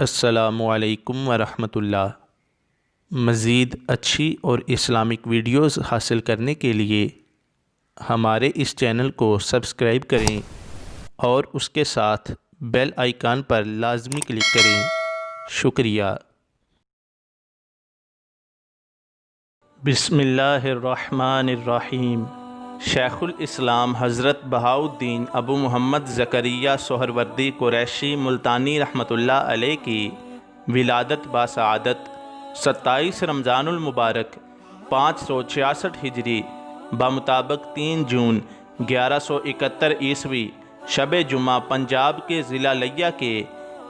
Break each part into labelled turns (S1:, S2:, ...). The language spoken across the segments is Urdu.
S1: السلام علیکم ورحمۃ اللہ۔ مزید اچھی اور اسلامک ویڈیوز حاصل کرنے کے لیے ہمارے اس چینل کو سبسکرائب کریں اور اس کے ساتھ بیل آئیکن پر لازمی کلک کریں۔ شکریہ۔ بسم اللہ الرحمن الرحیم۔ شیخ الاسلام حضرت بہاؤالدین ابو محمد زکریہ سہروردی قریشی ملتانی رحمۃ اللہ علیہ کی ولادت باسعادت 27 رمضان المبارک 566 ہجری بمطابق 3 جون 1171 عیسوی شب جمعہ پنجاب کے ضلع لیہ کے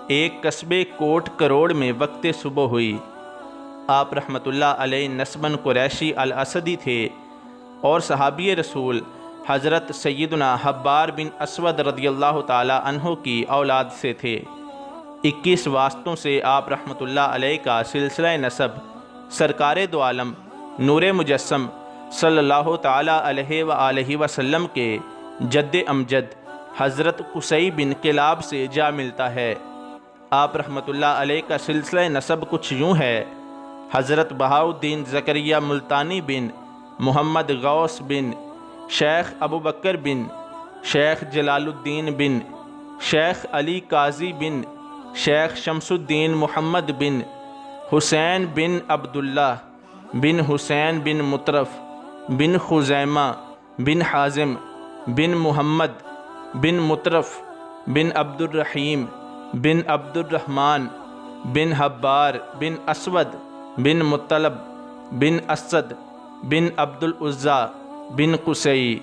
S1: ایک قصبے کوٹ کروڑ میں وقت صبح ہوئی۔ آپ رحمۃ اللہ علیہ نسباً قریشی الاسدی تھے اور صحابی رسول حضرت سیدنا حبار بن اسود رضی اللہ تعالی عنہ کی اولاد سے تھے۔ 21 واسطوں سے آپ رحمۃ اللہ علیہ کا سلسلہ نسب سرکار دو عالم نور مجسم صلی اللہ تعالی علیہ وآلہ وسلم کے جد امجد حضرت قصی بن کلاب سے جا ملتا ہے۔ آپ رحمۃ اللہ علیہ کا سلسلہ نسب کچھ یوں ہے: حضرت بہاؤدین زکریہ ملتانی بن محمد غوث بن شیخ ابو بکر بن شیخ جلال الدین بن شیخ علی قاضی بن شیخ شمس الدین محمد بن حسین بن عبداللہ بن حسین بن مطرف بن خزیمہ بن حازم بن محمد بن مطرف بن عبد الرحیم بن عبد الرحمن بن حبار بن اسود بن مطلب بن اسد بن عبد العزا بن قصی۔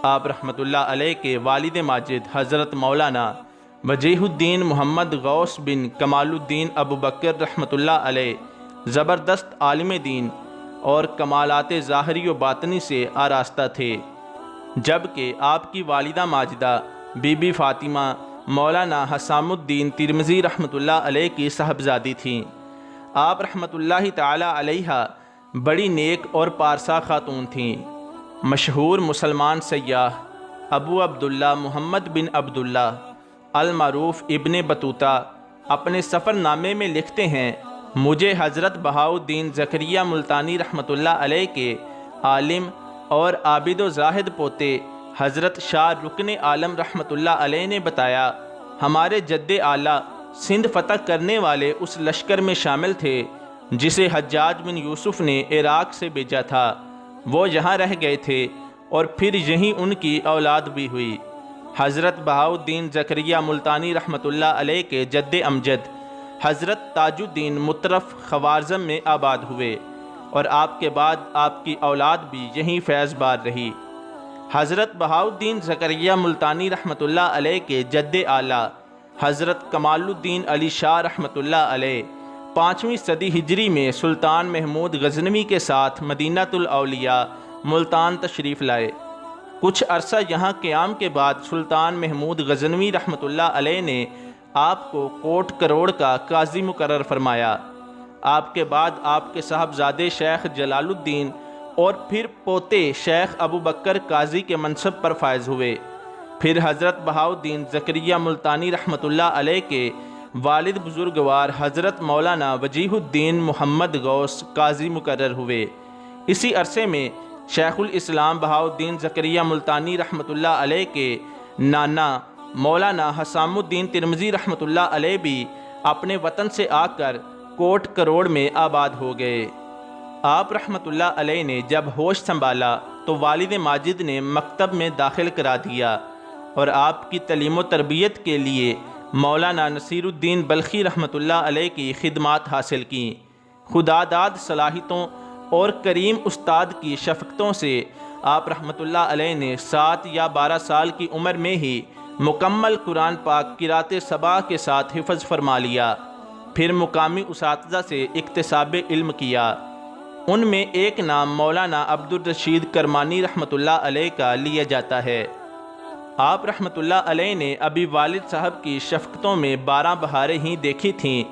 S1: آپ رحمۃ اللہ علیہ کے والد ماجد حضرت مولانا وجیہ الدین محمد غوث بن کمال الدین ابو بکر رحمۃ اللہ علیہ زبردست عالم دین اور کمالات ظاہری و باطنی سے آراستہ تھے، جبکہ آپ کی والدہ ماجدہ بی بی فاطمہ مولانا حسام الدین ترمذی رحمۃ اللہ علیہ کی صاحبزادی تھیں۔ آپ رحمۃ اللہ تعالی علیہ بڑی نیک اور پارسا خاتون تھیں۔ مشہور مسلمان سیاح ابو عبداللہ محمد بن عبداللہ المعروف ابن بطوطہ اپنے سفر نامے میں لکھتے ہیں: مجھے حضرت بہاؤدین زکریہ ملتانی رحمۃ اللہ علیہ کے عالم اور عابد و زاہد پوتے حضرت شاہ رکن عالم رحمۃ اللہ علیہ نے بتایا، ہمارے جد اعلیٰ سندھ فتح کرنے والے اس لشکر میں شامل تھے جسے حجاج بن یوسف نے عراق سے بھیجا تھا۔ وہ یہاں رہ گئے تھے اور پھر یہیں ان کی اولاد بھی ہوئی۔ حضرت بہاؤدین زکریہ ملتانی رحمۃ اللہ علیہ کے جد امجد حضرت تاج الدین مطرف خوارزم میں آباد ہوئے اور آپ کے بعد آپ کی اولاد بھی یہیں فیض بار رہی۔ حضرت بہاؤدین زکریہ ملتانی رحمۃ اللہ علیہ کے جد اعلیٰ حضرت کمال الدین علی شاہ رحمۃ اللہ علیہ 5ویں صدی ہجری میں سلطان محمود غزنوی کے ساتھ مدینہ الاولیاء ملتان تشریف لائے۔ کچھ عرصہ یہاں قیام کے بعد سلطان محمود غزنوی رحمۃ اللہ علیہ نے آپ کو کوٹ کروڑ کا قاضی مقرر فرمایا۔ آپ کے بعد آپ کے صاحبزادے شیخ جلال الدین اور پھر پوتے شیخ ابو بکر قاضی کے منصب پر فائز ہوئے۔ پھر حضرت بہاؤدین زکریہ ملتانی رحمۃ اللہ علیہ کے والد بزرگوار حضرت مولانا وجیہ الدین محمد غوث قاضی مقرر ہوئے۔ اسی عرصے میں شیخ الاسلام بہاؤدین زکریہ ملتانی رحمۃ اللہ علیہ کے نانا مولانا حسام الدین ترمذی رحمۃ اللہ علیہ بھی اپنے وطن سے آ کر کوٹ کروڑ میں آباد ہو گئے۔ آپ رحمۃ اللہ علیہ نے جب ہوش سنبھالا تو والد ماجد نے مکتب میں داخل کرا دیا اور آپ کی تعلیم و تربیت کے لیے مولانا نصیر الدین بلخی رحمۃ اللہ علیہ کی خدمات حاصل کیں۔ خداداد صلاحیتوں اور کریم استاد کی شفقتوں سے آپ رحمۃ اللہ علیہ نے 7 یا 12 سال کی عمر میں ہی مکمل قرآن پاک قرات سبع کے ساتھ حفظ فرما لیا۔ پھر مقامی اساتذہ سے اکتساب علم کیا۔ ان میں ایک نام مولانا عبد الرشید کرمانی رحمۃ اللہ علیہ کا لیا جاتا ہے۔ آپ رحمۃ اللہ علیہ نے ابھی والد صاحب کی شفقتوں میں 12 بہاریں ہی دیکھی تھیں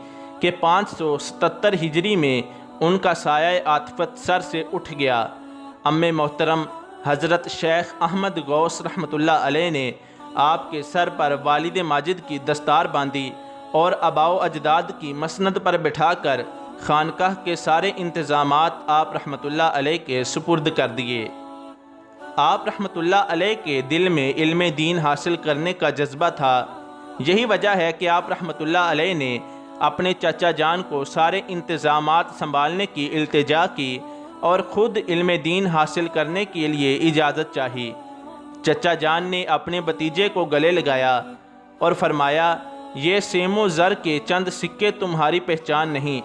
S1: کہ 577 ہجری میں ان کا سایہ عاطفت سر سے اٹھ گیا۔ ام محترم حضرت شیخ احمد غوث رحمۃ اللہ علیہ نے آپ کے سر پر والد ماجد کی دستار باندھی اور آباء و اجداد کی مسند پر بٹھا کر خانقاہ کے سارے انتظامات آپ رحمۃ اللہ علیہ کے سپرد کر دیے۔ آپ رحمۃ اللہ علیہ کے دل میں علم دین حاصل کرنے کا جذبہ تھا۔ یہی وجہ ہے کہ آپ رحمۃ اللہ علیہ نے اپنے چچا جان کو سارے انتظامات سنبھالنے کی التجا کی اور خود علم دین حاصل کرنے کے لیے اجازت چاہی۔ چچا جان نے اپنے بھتیجے کو گلے لگایا اور فرمایا، یہ سیم و زر کے چند سکے تمہاری پہچان نہیں،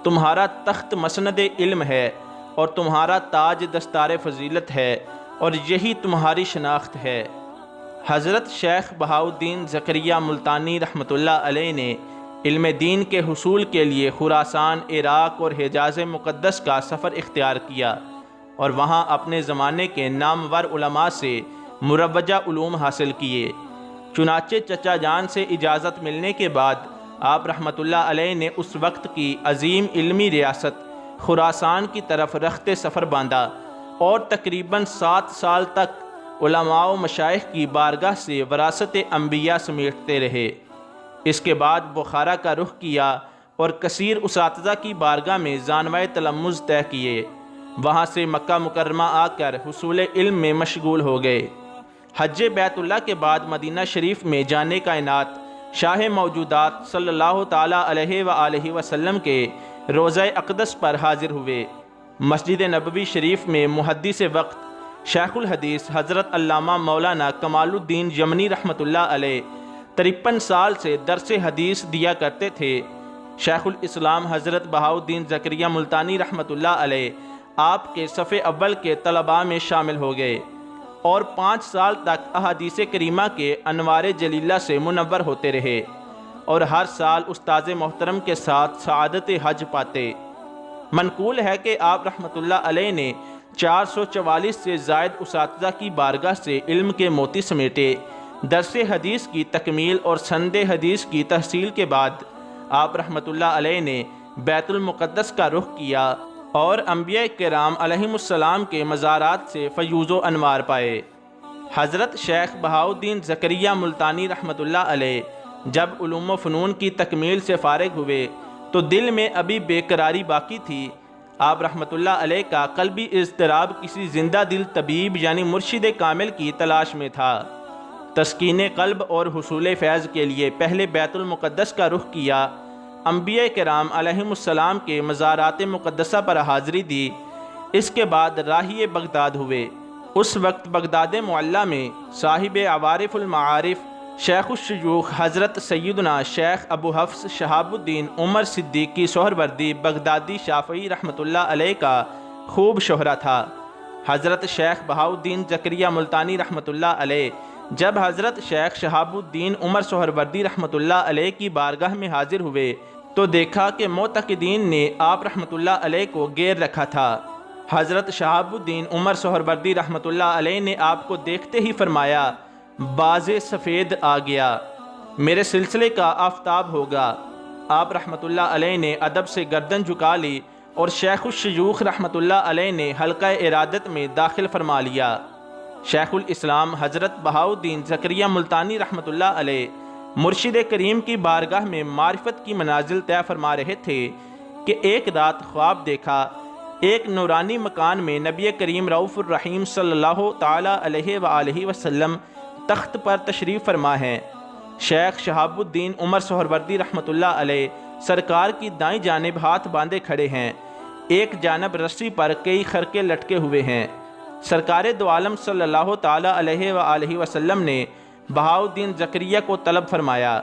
S1: تمہارا تخت مسند علم ہے اور تمہارا تاج دستار فضیلت ہے، اور یہی تمہاری شناخت ہے۔ حضرت شیخ بہاؤالدین زکریا ملتانی رحمۃ اللہ علیہ نے علم دین کے حصول کے لیے خراسان، عراق اور حجاز مقدس کا سفر اختیار کیا اور وہاں اپنے زمانے کے نامور علماء سے مروجہ علوم حاصل کیے۔ چنانچہ چچا جان سے اجازت ملنے کے بعد آپ رحمۃ اللہ علیہ نے اس وقت کی عظیم علمی ریاست خراسان کی طرف رخت سفر باندھا اور تقریباً 7 سال تک علماء و مشائخ کی بارگاہ سے وراثت انبیاء سمیٹتے رہے۔ اس کے بعد بخارا کا رخ کیا اور کثیر اساتذہ کی بارگاہ میں زانوہ تلمذ طے کیے۔ وہاں سے مکہ مکرمہ آ کر حصول علم میں مشغول ہو گئے۔ حج بیت اللہ کے بعد مدینہ شریف میں جانے کا عنایت شاہ موجودات صلی اللہ تعالیٰ علیہ وآلہ وسلم کے روضہ اقدس پر حاضر ہوئے۔ مسجد نبوی شریف میں محدث وقت شیخ الحدیث حضرت علامہ مولانا کمال الدین یمنی رحمۃ اللہ علیہ 53 سال سے درس حدیث دیا کرتے تھے۔ شیخ الاسلام حضرت بہاؤدین زکریہ ملتانی رحمۃ اللہ علیہ آپ کے صف اول کے طلباء میں شامل ہو گئے اور 5 سال تک احادیث کریمہ کے انوار جلیلہ سے منور ہوتے رہے اور ہر سال استاذ محترم کے ساتھ سعادت حج پاتے۔ منقول ہے کہ آپ رحمۃ اللہ علیہ نے 444 سے زائد اساتذہ کی بارگاہ سے علم کے موتی سمیٹے۔ درس حدیث کی تکمیل اور سند حدیث کی تحصیل کے بعد آپ رحمۃ اللہ علیہ نے بیت المقدس کا رخ کیا اور انبیاء کرام علیہم السلام کے مزارات سے فیوز و انوار پائے۔ حضرت شیخ بہاؤدین زکریہ ملتانی رحمۃ اللہ علیہ جب علوم و فنون کی تکمیل سے فارغ ہوئے تو دل میں ابھی بے قراری باقی تھی۔ آپ رحمۃ اللہ علیہ کا قلبی اضطراب کسی زندہ دل طبیب یعنی مرشد کامل کی تلاش میں تھا۔ تسکین قلب اور حصول فیض کے لیے پہلے بیت المقدس کا رخ کیا، انبیاء کرام علیہم السلام کے مزارات مقدسہ پر حاضری دی۔ اس کے بعد راہی بغداد ہوئے۔ اس وقت بغداد معلیٰ میں صاحب عوارف المعارف شیخ الشیوخ حضرت سیدنا شیخ ابو حفص شہاب الدین عمر صدیقی سہروردی بغدادی شافعی رحمۃ اللہ علیہ کا خوب شہرہ تھا۔ حضرت شیخ بہاؤدین زکریہ ملتانی رحمۃ اللہ علیہ جب حضرت شیخ شہاب الدین عمر سہروردی رحمۃ اللہ علیہ کی بارگاہ میں حاضر ہوئے تو دیکھا کہ معتقدین نے آپ رحمۃ اللہ علیہ کو گیر رکھا تھا۔ حضرت شہاب الدین عمر سہروردی رحمۃ اللہ علیہ نے آپ کو دیکھتے ہی فرمایا، باز سفید آ گیا، میرے سلسلے کا آفتاب ہوگا۔ آپ رحمۃ اللہ علیہ نے ادب سے گردن جھکا لی اور شیخ الشیوخ رحمۃ اللہ علیہ نے حلقہ ارادت میں داخل فرما لیا۔ شیخ الاسلام حضرت بہاؤدین زکریہ ملتانی رحمۃ اللہ علیہ مرشد کریم کی بارگاہ میں معرفت کی منازل طے فرما رہے تھے کہ ایک رات خواب دیکھا، ایک نورانی مکان میں نبی کریم رؤوف الرحیم صلی اللہ تعالیٰ علیہ وآلہ وسلم تخت پر تشریف فرما ہیں۔ شیخ شہاب الدین عمر سہروردی رحمۃ اللہ علیہ سرکار کی دائیں جانب ہاتھ باندھے کھڑے ہیں، ایک جانب رسی پر کئی خرقے لٹکے ہوئے ہیں۔ سرکار دو عالم صلی اللہ تعالیٰ علیہ وآلہ وسلم نے بہاؤدین زکریہ کو طلب فرمایا۔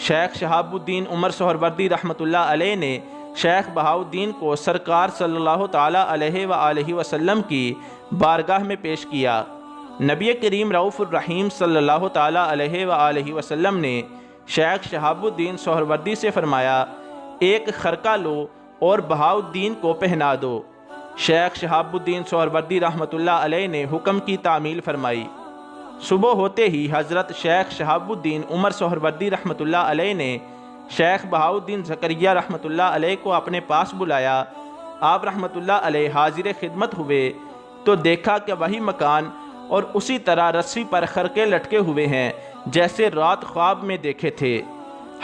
S1: شیخ شہاب الدین عمر سہروردی رحمۃ اللہ علیہ نے شیخ بہاؤدین کو سرکار صلی اللہ تعالیٰ علیہ وآلہ وسلم کی بارگاہ میں پیش کیا۔ نبی کریم رؤوف الرحیم صلی اللہ تعالیٰ علیہ وآلہ وسلم نے شیخ شہاب الدین سہروردی سے فرمایا، ایک خرقہ لو اور بہاؤدین کو پہنا دو۔ شیخ شہاب الدین سہروردی رحمۃ اللہ علیہ نے حکم کی تعمیل فرمائی۔ صبح ہوتے ہی حضرت شیخ شہاب الدین عمر سہروردی رحمۃ اللہ علیہ نے شیخ بہاؤدین زکریہ رحمۃ اللہ علیہ کو اپنے پاس بلایا۔ آپ رحمۃ اللہ علیہ حاضر خدمت ہوئے تو دیکھا کہ وہی مکان اور اسی طرح رسی پر خرقے لٹکے ہوئے ہیں جیسے رات خواب میں دیکھے تھے۔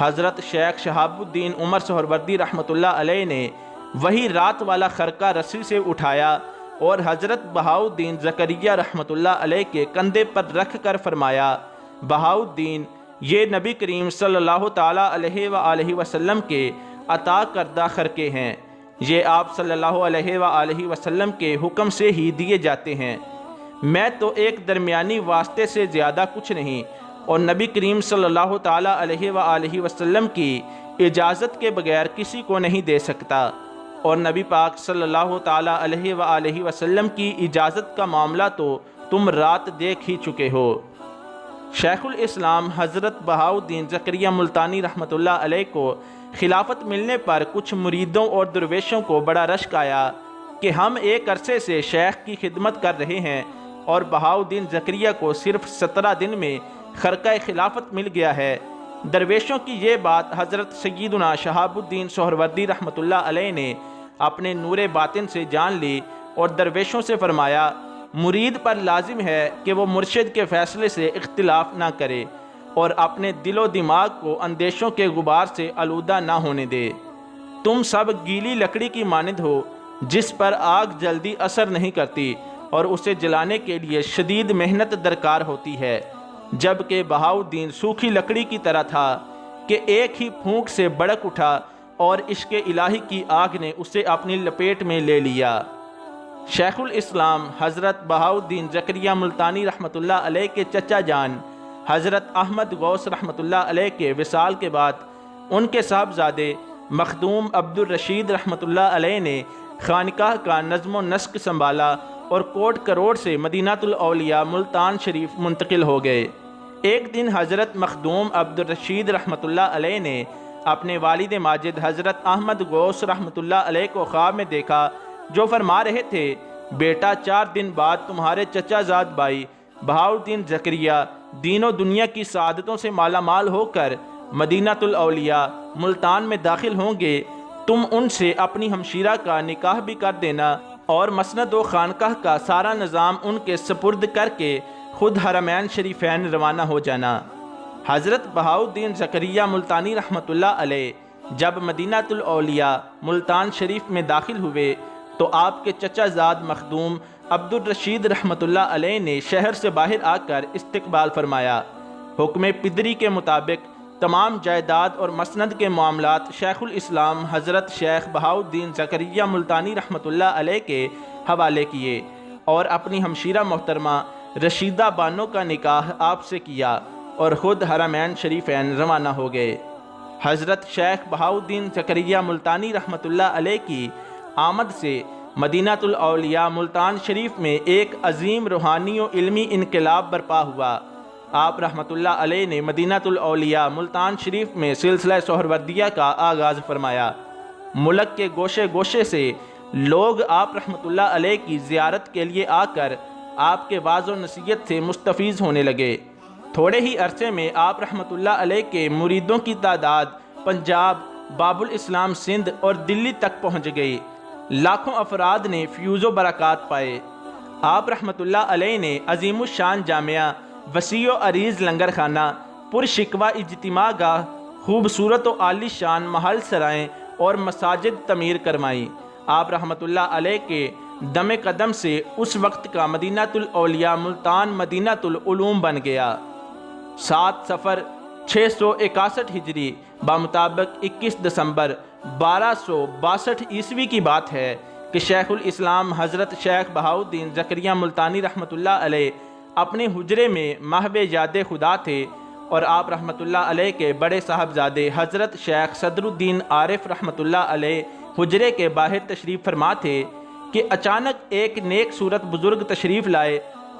S1: حضرت شیخ شہاب الدین عمر سہروردی رحمۃ اللہ علیہ نے وہی رات والا خرقہ رسی سے اٹھایا اور حضرت بہاؤدین زکریہ رحمۃ اللہ علیہ کے کندھے پر رکھ کر فرمایا، بہاؤدین، یہ نبی کریم صلی اللہ تعالیٰ علیہ وآلہ وسلم کے عطا کردہ خرقے ہیں، یہ آپ صلی اللہ علیہ وآلہ وسلم کے حکم سے ہی دیے جاتے ہیں، میں تو ایک درمیانی واسطے سے زیادہ کچھ نہیں، اور نبی کریم صلی اللہ تعالیٰ علیہ وآلہ وسلم کی اجازت کے بغیر کسی کو نہیں دے سکتا، اور نبی پاک صلی اللہ تعالیٰ علیہ وآلہ وسلم کی اجازت کا معاملہ تو تم رات دیکھ ہی چکے ہو۔ شیخ الاسلام حضرت بہاؤدین زکریہ ملتانی رحمۃ اللہ علیہ کو خلافت ملنے پر کچھ مریدوں اور درویشوں کو بڑا رشک آیا کہ ہم ایک عرصے سے شیخ کی خدمت کر رہے ہیں اور بہاؤدین زکریہ کو صرف 17 دن میں خرقہ خلافت مل گیا ہے۔ درویشوں کی یہ بات حضرت سیدنا شہاب الدین سہروردی رحمۃ اللہ علیہ نے اپنے نور باطن سے جان لی اور درویشوں سے فرمایا، مرید پر لازم ہے کہ وہ مرشد کے فیصلے سے اختلاف نہ کرے اور اپنے دل و دماغ کو اندیشوں کے غبار سے آلودہ نہ ہونے دے۔ تم سب گیلی لکڑی کی مانند ہو جس پر آگ جلدی اثر نہیں کرتی اور اسے جلانے کے لیے شدید محنت درکار ہوتی ہے، جبکہ بہاؤدین سوکھی لکڑی کی طرح تھا کہ ایک ہی پھونک سے بڑک اٹھا اور عشق الہی کی آگ نے اسے اپنی لپیٹ میں لے لیا۔ شیخ الاسلام حضرت بہاؤدین زکریہ ملتانی رحمۃ اللہ علیہ کے چچا جان حضرت احمد غوث رحمۃ اللہ علیہ کے وصال کے بعد ان کے صاحبزادے مخدوم عبد الرشید رحمۃ اللہ علیہ نے خانقاہ کا نظم و نسق سنبھالا اور کوٹ کروڑ سے مدینہ الاولیاء ملتان شریف منتقل ہو گئے۔ ایک دن حضرت مخدوم عبد الرشید رحمۃ اللہ علیہ نے اپنے والد ماجد حضرت احمد غوث رحمۃ اللہ علیہ کو خواب میں دیکھا، جو فرما رہے تھے، بیٹا 4 دن بعد تمہارے چچا زاد بھائی بہاؤدین زکریہ دین و دنیا کی سعادتوں سے مالا مال ہو کر مدینہ الاولیاء ملتان میں داخل ہوں گے، تم ان سے اپنی ہمشیرہ کا نکاح بھی کر دینا اور مسند و خانقاہ کا سارا نظام ان کے سپرد کر کے خود حرمین شریفین روانہ ہو جانا۔ حضرت بہاؤدین زکریہ ملتانی رحمۃ اللہ علیہ جب مدینہ الاولیاء ملتان شریف میں داخل ہوئے تو آپ کے چچا زاد مخدوم عبد الرشید رحمۃ اللہ علیہ نے شہر سے باہر آ کر استقبال فرمایا۔ حکم پدری کے مطابق تمام جائیداد اور مسند کے معاملات شیخ الاسلام حضرت شیخ بہاؤدین زکریہ ملتانی رحمۃ اللہ علیہ کے حوالے کیے اور اپنی ہمشیرہ محترمہ رشیدہ بانو کا نکاح آپ سے کیا اور خود حرمین شریفین روانہ ہو گئے۔ حضرت شیخ بہاؤدین زکریہ ملتانی رحمۃ اللہ علیہ کی آمد سے مدینہ الاولیاء ملتان شریف میں ایک عظیم روحانی و علمی انقلاب برپا ہوا۔ آپ رحمۃ اللہ علیہ نے مدینہ الاولیاء ملتان شریف میں سلسلہ سہروردیہ کا آغاز فرمایا۔ ملک کے گوشے گوشے سے لوگ آپ رحمۃ اللہ علیہ کی زیارت کے لیے آ کر آپ کے واعظ و نصیحت سے مستفیض ہونے لگے۔ تھوڑے ہی عرصے میں آپ رحمۃ اللہ علیہ کے مریدوں کی تعداد پنجاب، باب الاسلام سندھ اور دلی تک پہنچ گئی۔ لاکھوں افراد نے فیوز و برکات پائے۔ آپ رحمۃ اللہ علیہ نے عظیم الشان جامعہ، وسیع و عریض لنگر خانہ، پرشکوہ اجتماع گاہ، خوبصورت و عالی شان محل سرائیں اور مساجد تعمیر کروائی۔ آپ رحمۃ اللہ علیہ کے دم قدم سے اس وقت کا مدینہ الاولیاء ملتان مدینہ العلوم بن گیا۔ 7 صفر 661 ہجری بمطابق 21 دسمبر 1262 عیسوی کی بات ہے کہ شیخ الاسلام حضرت شیخ بہاؤدین زکریہ ملتانی رحمۃ اللہ علیہ اپنے حجرے میں محو یاد خدا تھے اور آپ رحمۃ اللہ علیہ کے بڑے صاحبزادے حضرت شیخ صدر الدین عارف رحمۃ اللہ علیہ حجرے کے باہر تشریف فرما تھے کہ اچانک ایک نیک صورت بزرگ تشریف لائے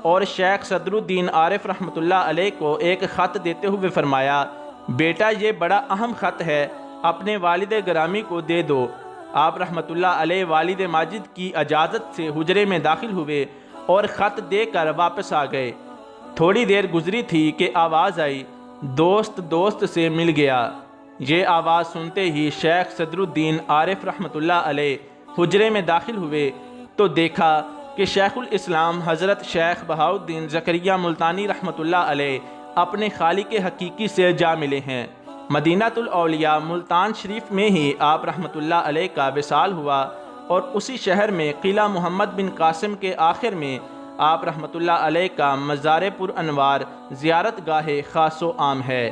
S1: اور شیخ صدر الدین عارف رحمۃ اللہ علیہ کو ایک خط دیتے ہوئے فرمایا، بیٹا یہ بڑا اہم خط ہے، اپنے والد گرامی کو دے دو۔ آپ رحمۃ اللہ علیہ والد ماجد کی اجازت سے حجرے میں داخل ہوئے اور خط دے کر واپس آ گئے۔ تھوڑی دیر گزری تھی کہ آواز آئی، دوست سے مل گیا۔ یہ آواز سنتے ہی شیخ صدر الدین عارف رحمۃ اللہ علیہ حجرے میں داخل ہوئے تو دیکھا کہ شیخ الاسلام حضرت شیخ بہاؤدین زکریہ ملتانی رحمۃ اللہ علیہ اپنے خالق حقیقی سے جا ملے ہیں۔ مدینہ الاولیاء ملتان شریف میں ہی آپ رحمۃ اللہ علیہ کا وصال ہوا، اور اسی شہر میں قلعہ محمد بن قاسم کے آخر میں آپ رحمۃ اللہ علیہ کا مزار پر انوار زیارت گاہ خاص و عام ہے۔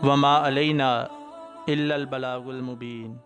S1: وما علینا الا البلاغ المبین۔